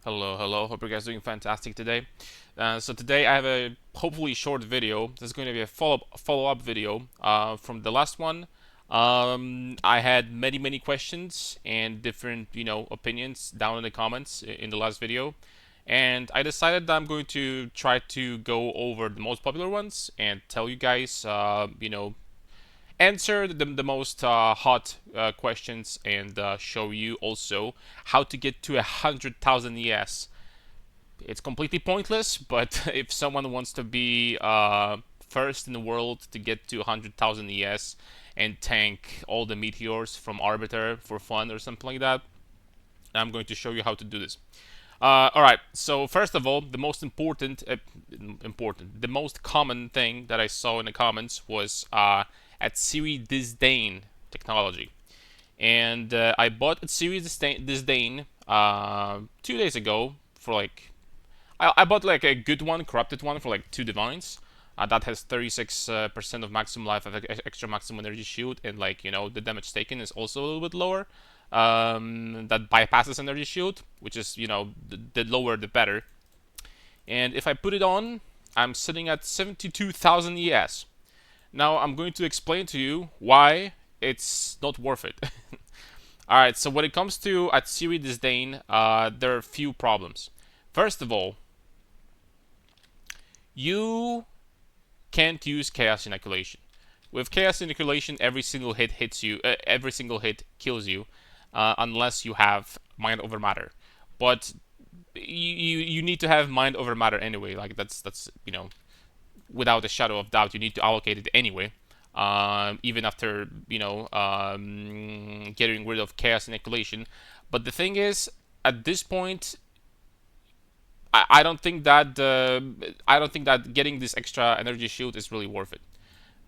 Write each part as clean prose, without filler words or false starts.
Hello, hello. Hope you guys are doing fantastic today. So today I have a hopefully short video. This is going to be a follow-up video from the last one. I had many questions and different opinions down in the comments in the last video, and I decided that I'm going to try to go over the most popular ones and tell you guys answer the most hot questions and show you also how to get to 100,000 ES. It's completely pointless, but if someone wants to be first in the world to get to 100,000 ES and tank all the meteors from Arbiter for fun or something like that, I'm going to show you how to do this. Alright, so first of all, the most the most common thing that I saw in the comments was Atziri Disdain technology. And I bought Atziri Disdain 2 days ago for like I bought like a good one, corrupted one for like 2 divines. That has 36% of maximum life, extra maximum energy shield, and like the damage taken is also a little bit lower. That bypasses energy shield, which is the lower the better. And if I put it on, I'm sitting at 72,000 ES. Now I'm going to explain to you why it's not worth it. Alright, so when it comes to Atziri Disdain, there are a few problems. First of all, you can't use Chaos Inoculation. With Chaos Inoculation, every single hit hits you, every single hit kills you, unless you have Mind over Matter. But you need to have Mind over Matter anyway. Like that's without a shadow of doubt, you need to allocate it anyway. Even after getting rid of Chaos Inoculation. But the thing is, at this point, I don't think that getting this extra energy shield is really worth it,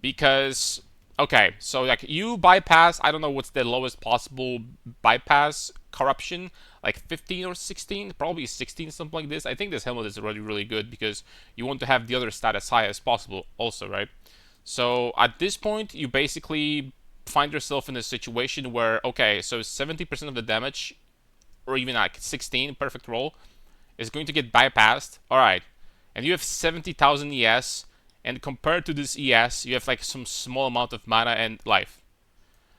because okay, so like you bypass, I don't know what's the lowest possible bypass corruption, like 15 or 16, probably 16, something like this. I think this helmet is already really good because you want to have the other stat as high as possible also, right? So at this point you basically find yourself in a situation where, okay, so 70% of the damage, or even like 16 perfect roll, is going to get bypassed. Alright, and you have 70,000 ES, and compared to this ES, you have like some small amount of mana and life.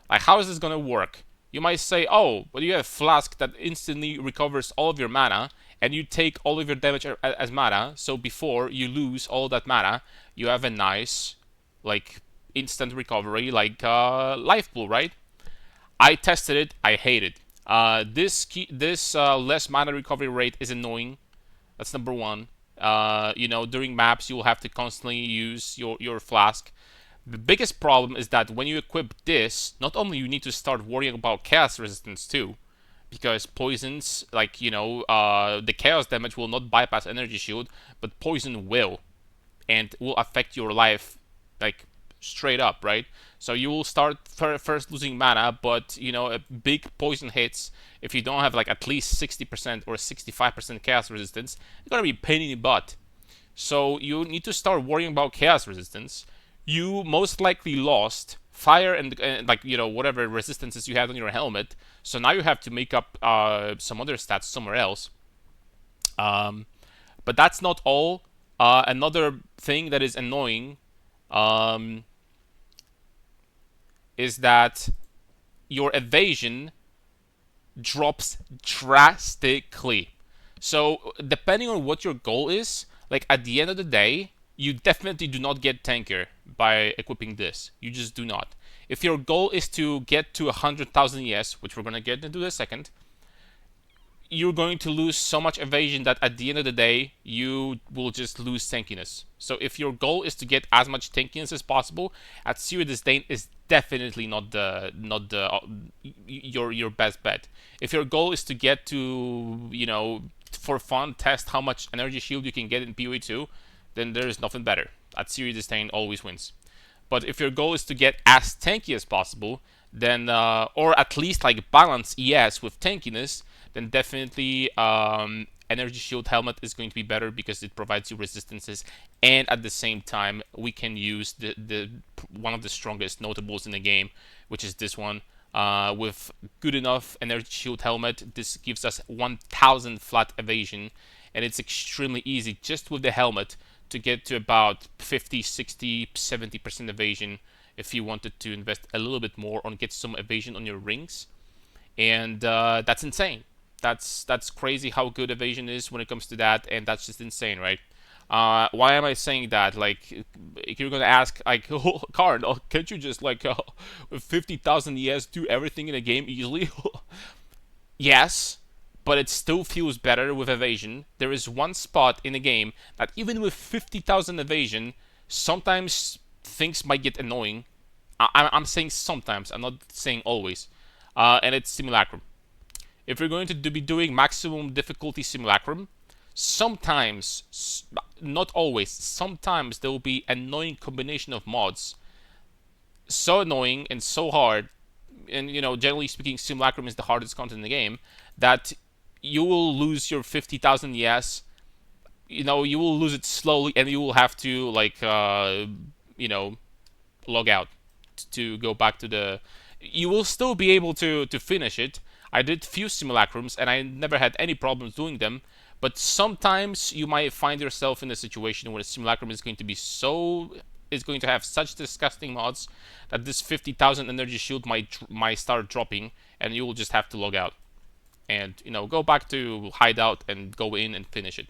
Like, how is this gonna work? You might say, oh, but you have Flask that instantly recovers all of your mana, and you take all of your damage as mana, so before you lose all that mana, you have a nice, like, instant recovery, like life pool, right? I tested it, I hate it. This less mana recovery rate is annoying. That's number one. During maps you'll have to constantly use your flask. The biggest problem is that when you equip this, not only you need to start worrying about chaos resistance too, because poisons, like the chaos damage will not bypass energy shield, but poison will, and will affect your life like straight up, right? So you will start first losing mana, but a big poison hits. If you don't have like at least 60% or 65% chaos resistance, it's gonna be a pain in the butt. So you need to start worrying about chaos resistance. You most likely lost fire and like whatever resistances you had on your helmet. So now you have to make up some other stats somewhere else. But that's not all. Another thing that is annoying is that your evasion drops drastically. So depending on what your goal is, like at the end of the day, you definitely do not get tanker by equipping this. You just do not. If your goal is to get to 100,000 ES, which we're gonna get into in a second, you're going to lose so much evasion that at the end of the day you will just lose tankiness. So if your goal is to get as much tankiness as possible, Atziri Disdain is definitely not the your best bet. If your goal is to get to for fun test how much energy shield you can get in PoE2, then there's nothing better. Atziri Disdain always wins. But if your goal is to get as tanky as possible, then or at least like balance ES with tankiness, then definitely Energy Shield Helmet is going to be better because it provides you resistances, and at the same time we can use the one of the strongest notables in the game, which is this one. with good enough energy shield helmet, this gives us 1000 flat evasion, and it's extremely easy just with the helmet to get to about 50, 60, 70% evasion if you wanted to invest a little bit more on get some evasion on your rings. And that's insane. That's crazy how good evasion is when it comes to that, and that's just insane, right? Why am I saying that? Like, if you're gonna ask, like, oh, Karn, oh, can't you just like with 50,000 ES do everything in a game easily? Yes, but it still feels better with evasion. There is one spot in the game that even with 50,000 evasion, sometimes things might get annoying. I'm saying sometimes. I'm not saying always. And it's simulacrum. If you're going to be doing maximum difficulty simulacrum, sometimes, not always, sometimes there will be annoying combination of mods. So annoying and so hard, and generally speaking, simulacrum is the hardest content in the game, that you will lose your 50,000 yes. You will lose it slowly, and you will have to like log out to go back to the. You will still be able to finish it. I did few simulacrums, and I never had any problems doing them. But sometimes you might find yourself in a situation where a simulacrum is going to be is going to have such disgusting mods that this 50,000 energy shield might start dropping, and you will just have to log out and go back to hideout and go in and finish it.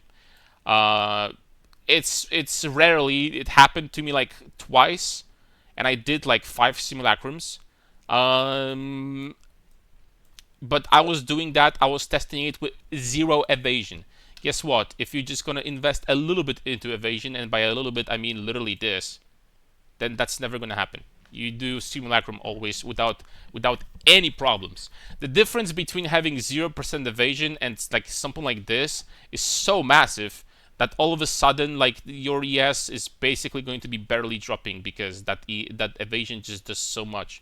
It's rarely. It happened to me like twice, and I did like 5 simulacrums. But I was doing that. I was testing it with 0 evasion. Guess what? If you're just gonna invest a little bit into evasion, and by a little bit I mean literally this, then that's never gonna happen. You do simulacrum always without any problems. The difference between having 0% evasion and like something like this is so massive that all of a sudden, like, your ES is basically going to be barely dropping because that evasion just does so much.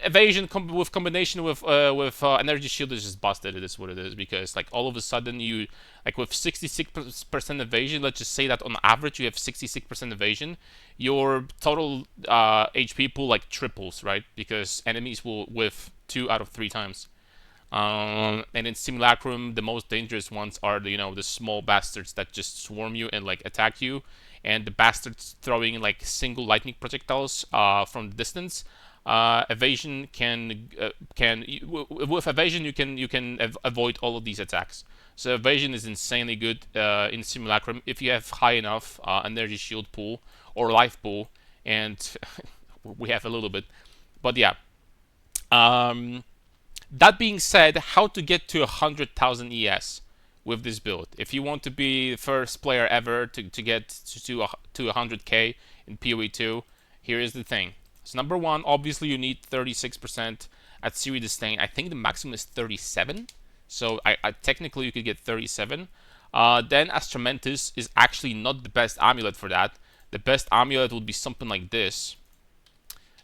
Evasion with combination with energy shield is just busted. It is what it is, because like all of a sudden you, like, with 66% evasion, let's just say that on average you have 66% evasion, your total HP pool like triples, right? Because enemies will whiff 2 out of 3 times. And in simulacrum, the most dangerous ones are the small bastards that just swarm you and like attack you, and the bastards throwing like single lightning projectiles from distance. Evasion with evasion you can avoid all of these attacks. So evasion is insanely good in simulacrum if you have high enough energy shield pool or life pool, and we have a little bit, but yeah. That being said, how to get to 100,000 ES with this build? If you want to be the first player ever to get to 100k in PoE2, here is the thing. So number one, obviously you need 36% Atziri Disdain. I think the maximum is 37. So I technically you could get 37. Then Astramentus is actually not the best amulet for that. The best amulet would be something like this.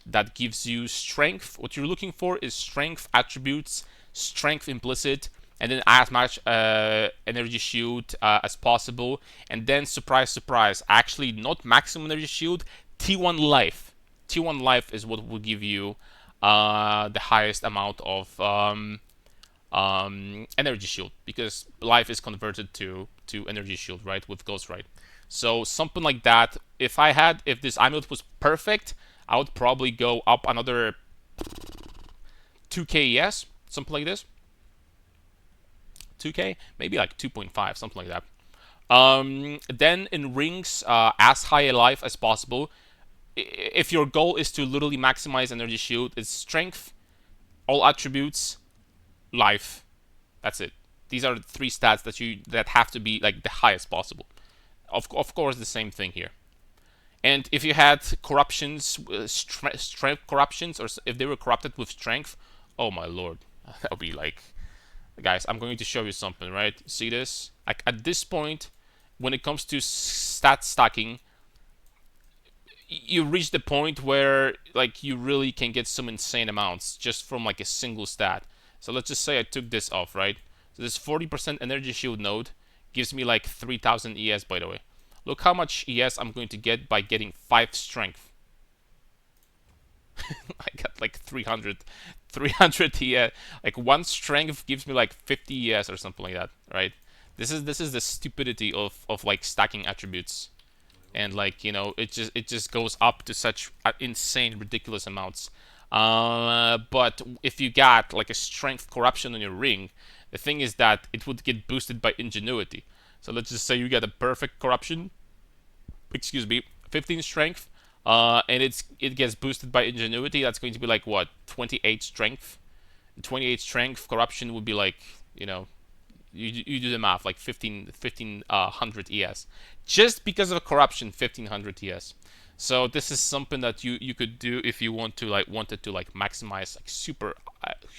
That gives you strength. What you're looking for is strength attributes, strength implicit, and then as much energy shield as possible. And then, surprise, surprise, actually not maximum energy shield, T1 life. T1 life is what will give you the highest amount of energy shield, because life is converted to energy shield, right, with Ghost Ride. So something like that. If this amulet was perfect, I would probably go up another 2k ES, something like this. 2k, maybe like 2.5, something like that. Then in rings, as high a life as possible. If your goal is to literally maximize energy shield, it's strength, all attributes, life. That's it. These are the 3 stats that have to be like the highest possible. Of course, the same thing here. And if you had corruptions, strength corruptions, or if they were corrupted with strength, oh my lord, that would be like, guys, I'm going to show you something, right? See this? Like, at this point, when it comes to stat stacking, you reach the point where like you really can get some insane amounts just from like a single stat. So let's just say I took this off, right? So this 40% energy shield node gives me like 3000 ES, by the way. Look how much ES I'm going to get by getting 5 strength. I got like 300 ES. Like one strength gives me like 50 ES or something like that, right? This is the stupidity of like stacking attributes, and like it just goes up to such insane ridiculous amounts. But if you got like a strength corruption on your ring, the thing is that it would get boosted by ingenuity. So let's just say you get a perfect corruption, excuse me, 15 strength, and it gets boosted by ingenuity. That's going to be like what, 28 strength. 28 strength corruption would be like, you know, you do the math, like 1500 ES, just because of a corruption, 1500 ES. So this is something that you could do if you wanted to like maximize, like super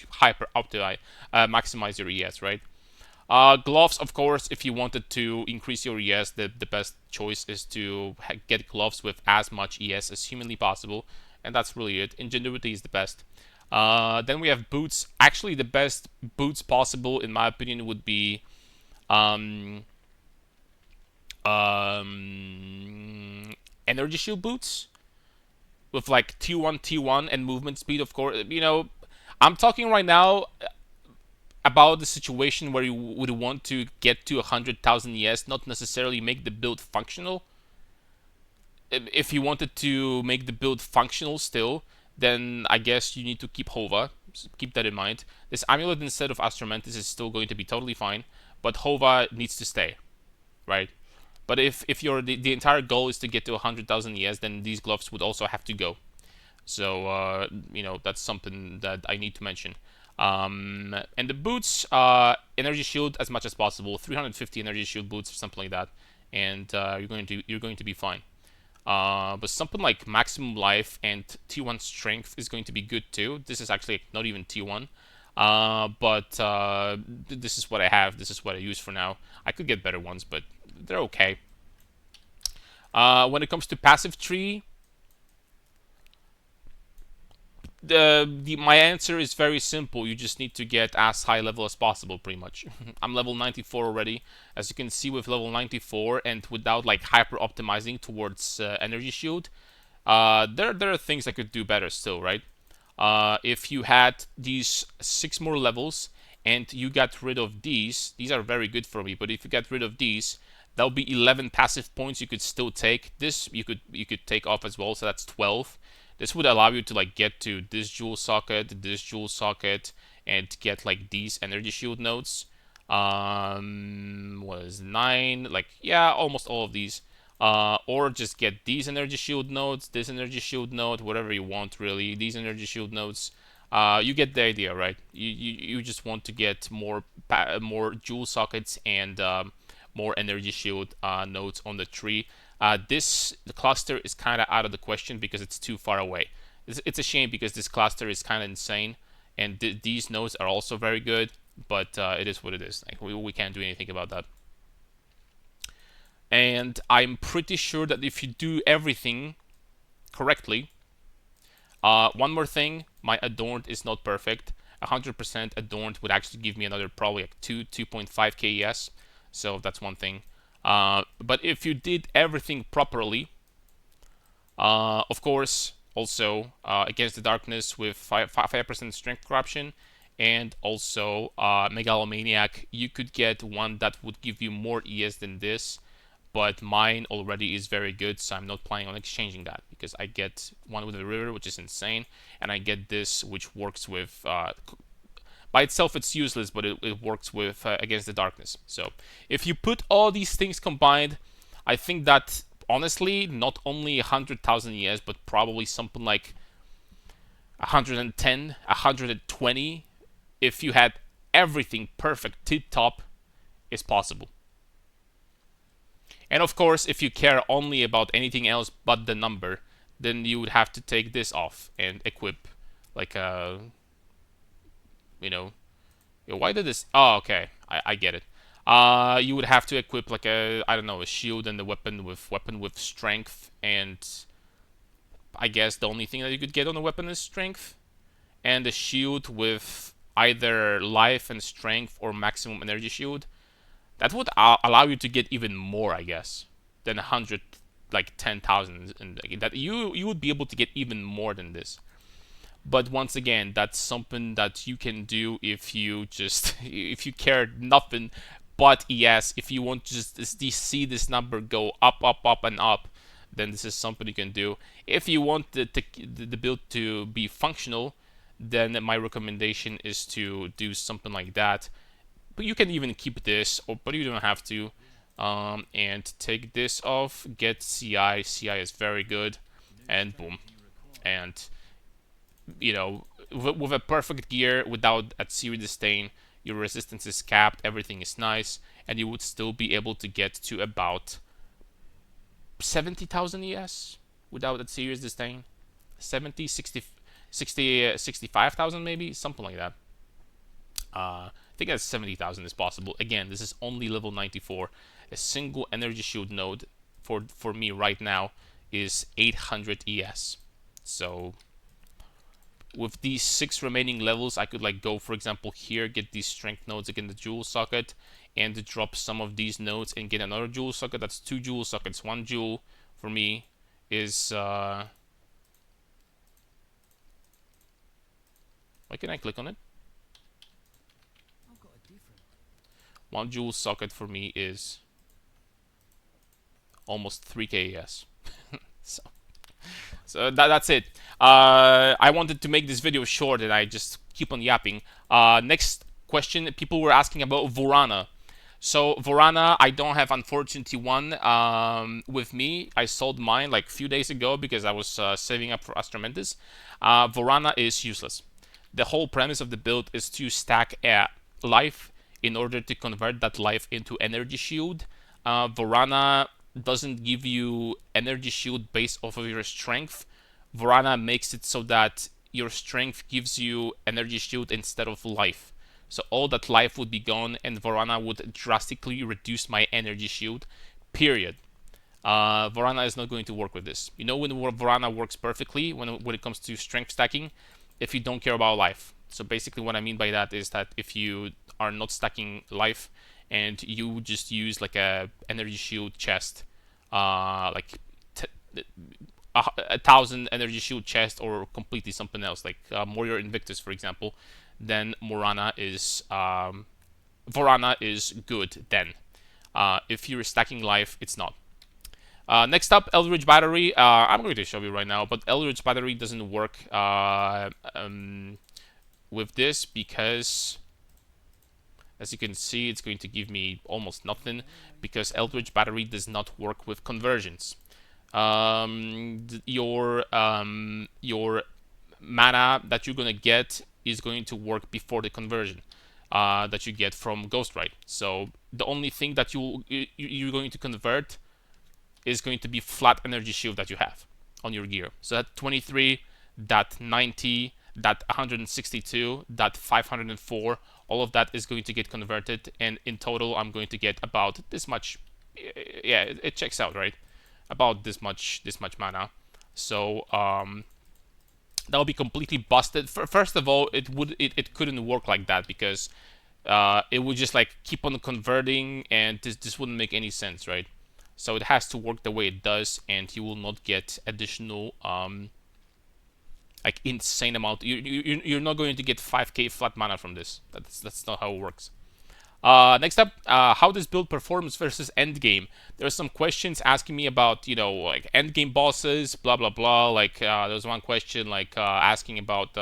hyper optimize, maximize your ES, right? Gloves, of course, if you wanted to increase your ES, the best choice is to get gloves with as much ES as humanly possible, and that's really it. Ingenuity is the best. Then we have boots. Actually, the best boots possible, in my opinion, would be um, energy shield boots with like T1, T1, and movement speed. Of course, I'm talking right now about the situation where you would want to get to 100,000 ES, not necessarily make the build functional. If you wanted to make the build functional still, then I guess you need to keep Hova. So keep that in mind. This amulet instead of Astromantis is still going to be totally fine, but Hova needs to stay, right? But if the entire goal is to get to 100,000 ES, then these gloves would also have to go. So that's something that I need to mention. And the boots, energy shield as much as possible, 350 energy shield boots or something like that, and you're going to be fine. But something like maximum life and T1 strength is going to be good too. This is actually not even T1. But this is what I have. This is what I use for now. I could get better ones, but they're okay. When it comes to passive tree, my answer is very simple. You just need to get as high level as possible, pretty much. I'm level 94 already, as you can see. With level 94 and without like hyper optimizing towards energy shield, there are things I could do better still, right? If you had these 6 more levels and you got rid of these are very good for me. But if you get rid of these, that'll be 11 passive points you could still take. This you could take off as well, so that's 12. This would allow you to like get to this jewel socket, and get like these energy shield nodes. Was 9? Like, yeah, almost all of these. Or just get these energy shield nodes, this energy shield node, whatever you want really. These energy shield nodes. You get the idea, right? You just want to get more jewel sockets and more energy shield nodes on the tree. The cluster is kind of out of the question because it's too far away. It's a shame because this cluster is kind of insane, and these nodes are also very good, but it is what it is. Like, we can't do anything about that. And I'm pretty sure that if you do everything correctly, one more thing, my adorned is not perfect. 100% adorned would actually give me another probably like 2.5 KES. So that's one thing. But if you did everything properly, of course, also against the darkness with 5% strength corruption, and also megalomaniac, you could get one that would give you more ES than this. But mine already is very good, so I'm not planning on exchanging that, because I get one with the river, which is insane, and I get this, which works with by itself it's useless, but it works with against the darkness. So if you put all these things combined, I think that honestly, not only 100,000 ES, but probably something like 110, 120, if you had everything perfect, tip top, is possible. And of course, if you care only about anything else but the number, then you would have to take this off and equip like a, why did this? Oh, okay, I get it. You would have to equip like I don't know, a shield and the weapon with strength, and I guess the only thing that you could get on the weapon is strength, and a shield with either life and strength or maximum energy shield. That would allow you to get even more, I guess, than 100, like 10,000, and that you would be able to get even more than this. But once again, that's something that you can do if you just if you care nothing but ES. If you want to just see this number go up, up, up, and up, then this is something you can do. If you want the build to be functional, then my recommendation is to do something like that. But you can even keep this, but you don't have to. And take this off, get CI. CI is very good, and boom. And with a perfect gear without Atziri Disdain, your resistance is capped, everything is nice, and you would still be able to get to about 70,000 ES without Atziri Disdain. 70, 60, 60 65,000 maybe, something like that. I think that's 70,000 is possible. Again, this is only level 94. A single energy shield node for me right now is 800 ES. So with these 6 remaining levels, I could like go, for example, here, get these strength nodes again, the jewel socket, and drop some of these nodes and get another jewel socket. That's 2 jewel sockets. 1 jewel for me is why can I click on it? 1 jewel socket for me is almost 3k ES. So that's it. I wanted to make this video short and I just keep on yapping. Next question, people were asking about Vorana. So Vorana, I don't have unfortunately one with me. I sold mine like a few days ago because I was saving up for Astramentis. Vorana is useless. The whole premise of the build is to stack life in order to convert that life into energy shield. Vorana doesn't give you energy shield based off of your strength. Vorana makes it so that your strength gives you energy shield instead of life. So all that life would be gone, and Vorana would drastically reduce my energy shield. Period. Vorana is not going to work with this. You know when Vorana works perfectly when it comes to strength stacking, if you don't care about life. So basically, what I mean by that is that if you are not stacking life and you just use like a energy shield chest, like 1,000 energy shield chest, or completely something else like Warrior Invictus, for example, then Vorana is good. Then, if you're stacking life, it's not. Next up, Eldritch Battery. I'm going to show you right now, but Eldritch Battery doesn't work with this because, as you can see, it's going to give me almost nothing because Eldritch Battery does not work with conversions. Your mana that you're gonna get is going to work before the conversion that you get from Ghostwrite. So the only thing that you're going to convert is going to be flat energy shield that you have on your gear. So that 23, that 90, that 162, that 504, all of that is going to get converted, and in total I'm going to get about this much. Yeah, it checks out, right? About this much mana. So that will be completely busted. First of all, it couldn't work like that because it would just like keep on converting, and this wouldn't make any sense, right? So it has to work the way it does, and you will not get additional like insane amount. You're not going to get 5k flat mana from this. That's not how it works. Next up, how this build performs versus endgame. There are some questions asking me about, like endgame bosses, blah blah blah. Like there's one question like asking about,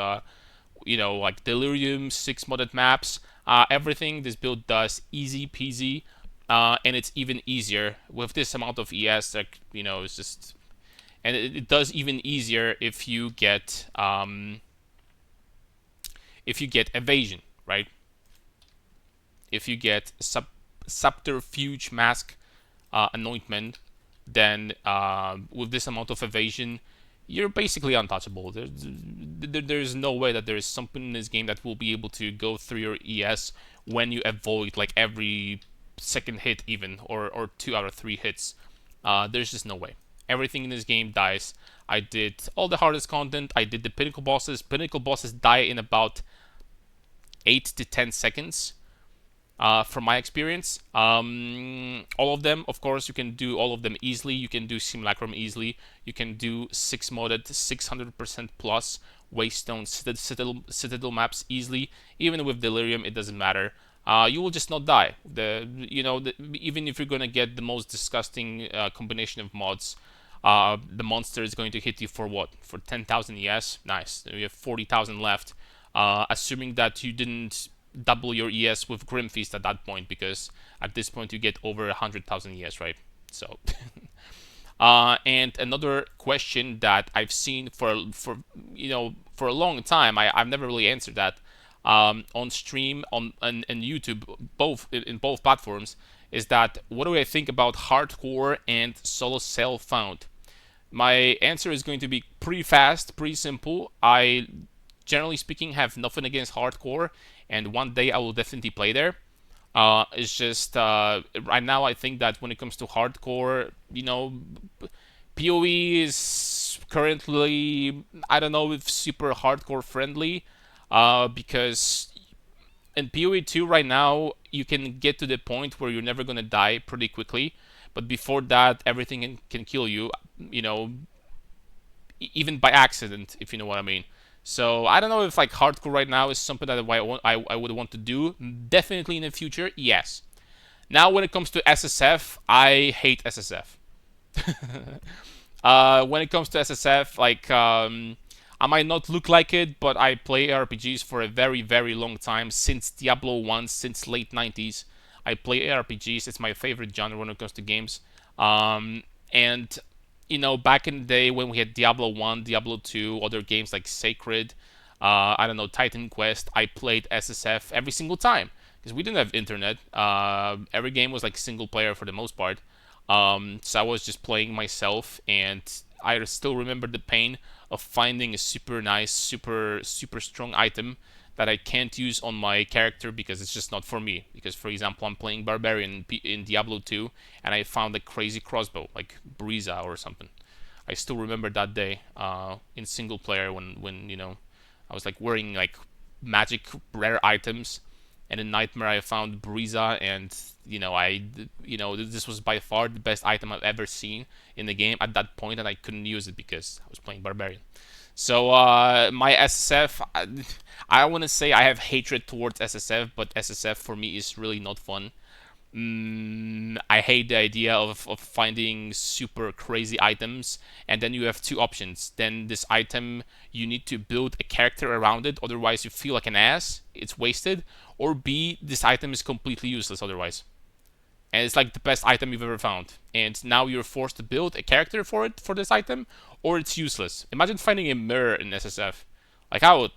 like Delirium 6 modded maps. Everything this build does easy peasy, and it's even easier with this amount of ES. Like it's just, and it does even easier if you get evasion, right? If you get subterfuge mask anointment, then with this amount of evasion, you're basically untouchable. There's no way that there is something in this game that will be able to go through your ES when you avoid like every second hit even, or 2 out of 3 hits. There's just no way. Everything in this game dies. I did all the hardest content. I did the pinnacle bosses. Pinnacle bosses die in about 8 to 10 seconds. From my experience, all of them, of course, you can do all of them easily. You can do Simulacrum easily. You can do 6 modded 600% plus Waystone, Citadel maps easily. Even with Delirium, it doesn't matter. You will just not die. Even if you're gonna get the most disgusting combination of mods, the monster is going to hit you for what? For 10,000 ES? Nice. You have 40,000 left. Assuming that you didn't double your ES with Grim Feast at that point, because at this point you get over 100,000 ES, right? So, and another question that I've seen for a long time, I've never really answered that on stream on and YouTube, both in both platforms, is that what do I think about hardcore and solo self-found? My answer is going to be pretty fast, pretty simple. I, generally speaking, have nothing against hardcore, and one day I will definitely play there. It's just right now I think that when it comes to hardcore, PoE is currently, I don't know if super hardcore friendly, because in PoE 2 right now you can get to the point where you're never gonna die pretty quickly, but before that everything can kill you, even by accident, if you know what I mean. So I don't know if like hardcore right now is something that I would want to do. Definitely in the future, yes. Now when it comes to SSF, I hate SSF. When it comes to SSF, like I might not look like it, but I play RPGs for a very, very long time, since Diablo 1, since late 90s. I play RPGs. It's my favorite genre when it comes to games. And back in the day when we had Diablo 1, Diablo 2, other games like Sacred, I don't know, Titan Quest, I played SSF every single time because we didn't have internet. Every game was like single player for the most part. So I was just playing myself, and I still remember the pain of finding a super nice, super strong item that I can't use on my character because it's just not for me. Because, for example, I'm playing Barbarian in Diablo 2, and I found a crazy crossbow, like Breeza or something. I still remember that day in single player when I was like wearing like magic rare items, and in Nightmare I found Breeza, and this was by far the best item I've ever seen in the game at that point, and I couldn't use it because I was playing Barbarian. So my SSF, I want to say I have hatred towards SSF, but SSF for me is really not fun. I hate the idea of finding super crazy items, and then you have two options. Then this item, you need to build a character around it, otherwise you feel like an ass, it's wasted. Or B, this item is completely useless otherwise. And it's like the best item you've ever found. And now you're forced to build a character for this item, or it's useless. Imagine finding a mirror in SSF. Like, I would.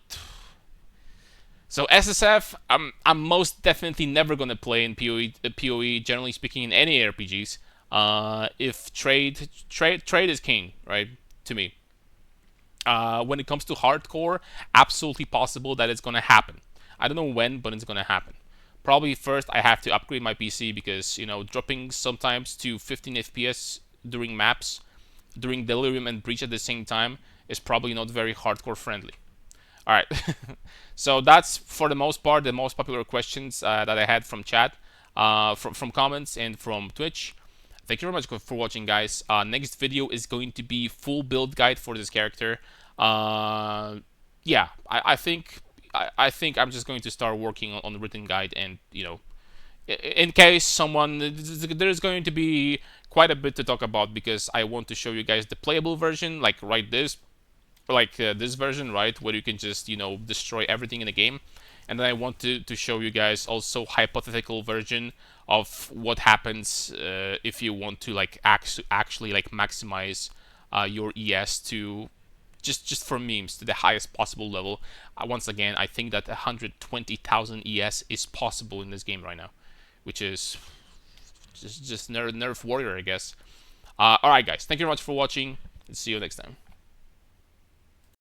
So SSF, I'm most definitely never gonna play in PoE. Generally speaking, in any RPGs. If trade is king, right? To me. When it comes to hardcore, absolutely possible that it's gonna happen. I don't know when, but it's gonna happen. Probably first I have to upgrade my PC because dropping sometimes to 15 FPS during maps, during Delirium and Breach at the same time is probably not very hardcore friendly. Alright, so that's for the most part the most popular questions that I had from chat, from comments and from Twitch. Thank you very much for watching, guys. Next video is going to be full build guide for this character. Yeah, I think I'm just going to start working on the written guide, and in case someone, there's going to be quite a bit to talk about because I want to show you guys the playable version, like this version, right, where you can just destroy everything in the game. And then I want to show you guys also hypothetical version of what happens if you want to like actually like maximize your ES to just for memes to the highest possible level. Once again, I think that 120,000 ES is possible in this game right now, which is just nerf warrior, I guess. Alright guys, thank you very much for watching, and see you next time.